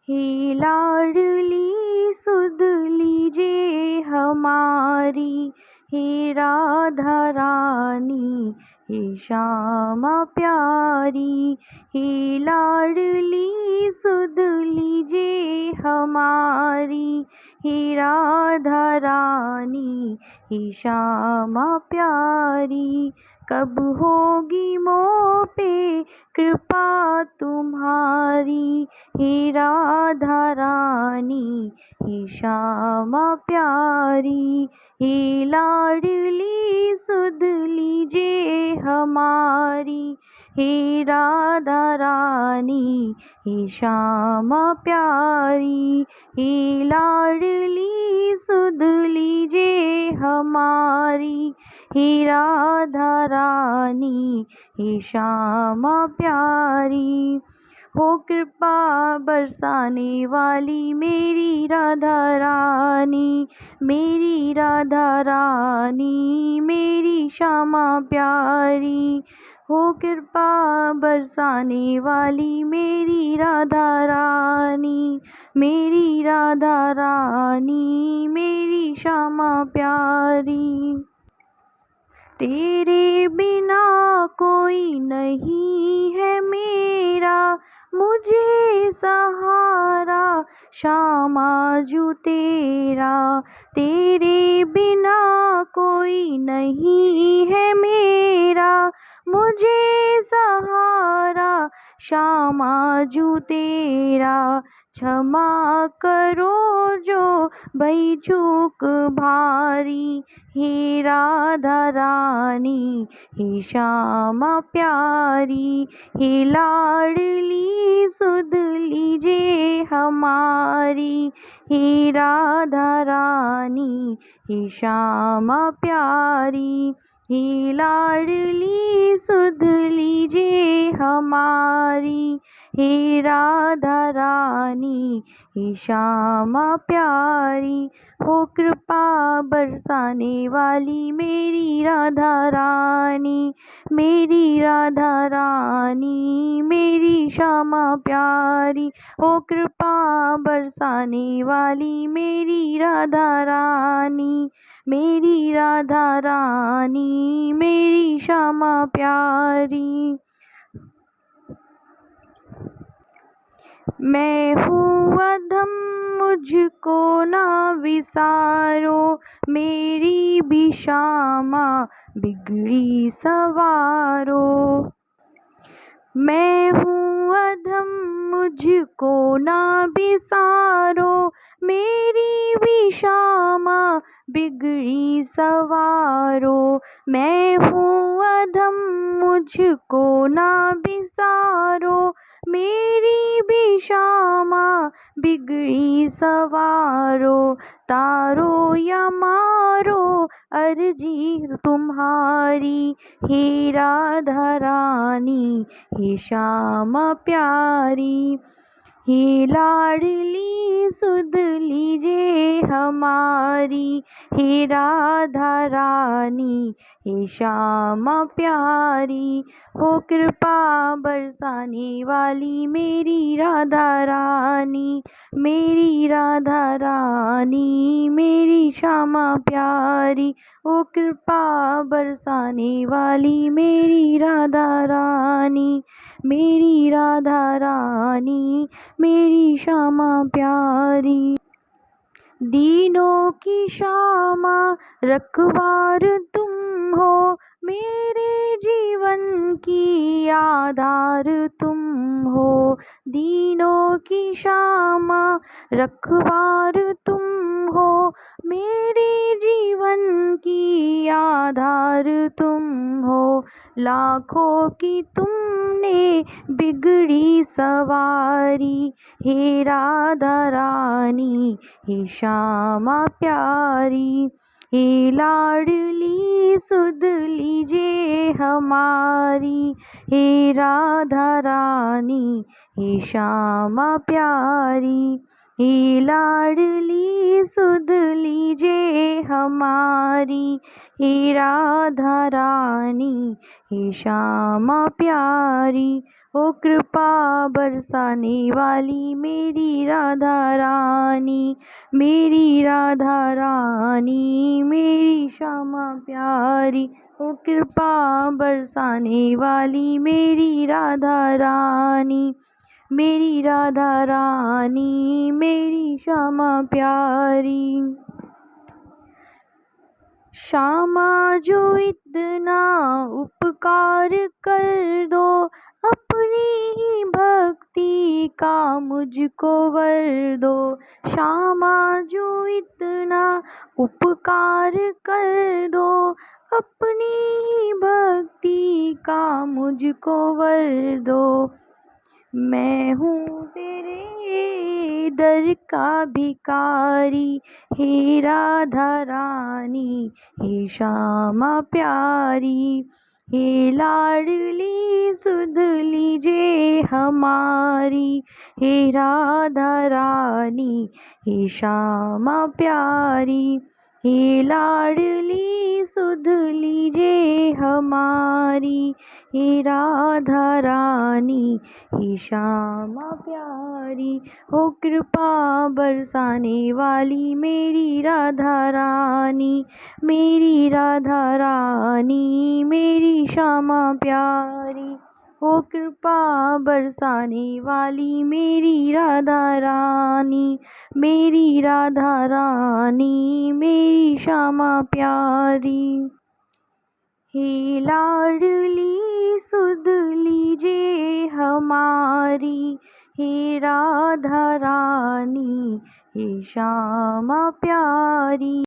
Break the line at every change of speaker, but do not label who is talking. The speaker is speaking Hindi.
हे लाडली सुध लीजिए हमारी, हे राधा रानी, हे श्यामा प्यारी। हे लाडली सुध लीजिए हमारी, हे राधा रानी, हे श्यामा प्यारी। कब होगी मोह पे कृपा तुम्हारी, हे राधा रानी, हे श्यामा प्यारी। हे लाडली सुध लीजिए हमारी, हे राधा रानी, हे श्यामा प्यारी। हे लाडली सुध लीजिए हमारी, हे राधा रानी, हे श्यामा प्यारी। हो कृपा बरसाने वाली मेरी राधा रानी, मेरी राधा रानी, मेरी श्यामा प्यारी। हो कृपा बरसाने वाली मेरी राधा रानी, मेरी राधा रानी, मेरी श्यामा प्यारी। तेरे बिना कोई नहीं है मेरा, मुझे सहारा श्यामा जू तेरा। तेरे बिना कोई नहीं है मेरा, मुझे सहारा श्यामा जू तेरा। क्षमा करो जो भई चूक भारी, हे राधा रानी, हे श्यामा प्यारी। हे लाडली सुध लीजिए हमारी, हे राधा रानी, हे श्यामा प्यारी। हे लाडली सुध लीजिए हमारी, हे राधा रानी, हे श्यामा प्यारी। हो कृपा बरसाने वाली मेरी राधा रानी, मेरी राधा रानी, मेरी श्यामा प्यारी। हो कृपा बरसाने वाली मेरी राधा रानी, मेरी राधा रानी, मेरी श्यामा प्यारी। मैं हूँ अधम मुझको ना विसारो, मेरी भी श्यामा बिगड़ी सवारो। मैं हूँ अधम मुझको ना विसारो, मेरी भी श्यामा बिगड़ी सवारो। मैं हूँ अधम मुझको ना विसारो, मेरी भी श्यामा बिगड़ी सवारो। तारो या मारो अर्जी तुम्हारी, हे राधा रानी, हे श्यामा प्यारी। हे लाडली सुध लीजिए हमारी, हे राधा रानी, हे श्यामा प्यारी। हो कृपा बरसाने वाली मेरी राधा रानी, मेरी राधा रानी, मेरी श्यामा प्यारी। हो कृपा बरसाने वाली मेरी राधा रानी, मेरी राधा रानी, मेरी श्यामा प्यारी। दीनों की श्यामा रखवार तुम हो, मेरे जीवन की आधार तुम हो। दीनों की श्यामा रखवार तुम हो, मेरे जीवन की आधार तुम हो। लाखों की तुमने बिगड़ी सवारी, हे राधा रानी, हे श्यामा प्यारी। हे लाडली सुध लीजिए हमारी, हे राधा रानी, हे श्यामा प्यारी। हे लाडली सुध लीजिए हमारी, हे राधा रानी, हे श्यामा प्यारी। ओ कृपा बरसाने वाली मेरी राधा रानी, मेरी राधा रानी, मेरी श्यामा प्यारी। ओ कृपा बरसाने वाली मेरी राधा रानी, मेरी राधा रानी, मेरी श्यामा प्यारी। श्यामा जो इतना उपकार कर दो, अपनी ही भक्ति का मुझको वर दो। श्यामा जो इतना उपकार कर दो, अपनी ही भक्ति का मुझको वर दो। मैं हूँ तेरे दर का भिखारी, हे राधा रानी, हे श्यामा प्यारी। हे लाडली सुध लीजिए हमारी, हे राधा रानी, हे श्यामा प्यारी। हे लाडली सुध लीजिए हमारी, हे राधा रानी, हे श्यामा प्यारी। हो कृपा बरसाने वाली मेरी राधा रानी, मेरी राधा रानी, मेरी श्यामा प्यारी। हो कृपा बरसाने वाली मेरी राधा रानी, मेरी राधा रानी, मेरी श्यामा प्यारी। हे लाडली सुध लीजिए हमारी, हे राधा रानी, हे श्यामा प्यारी।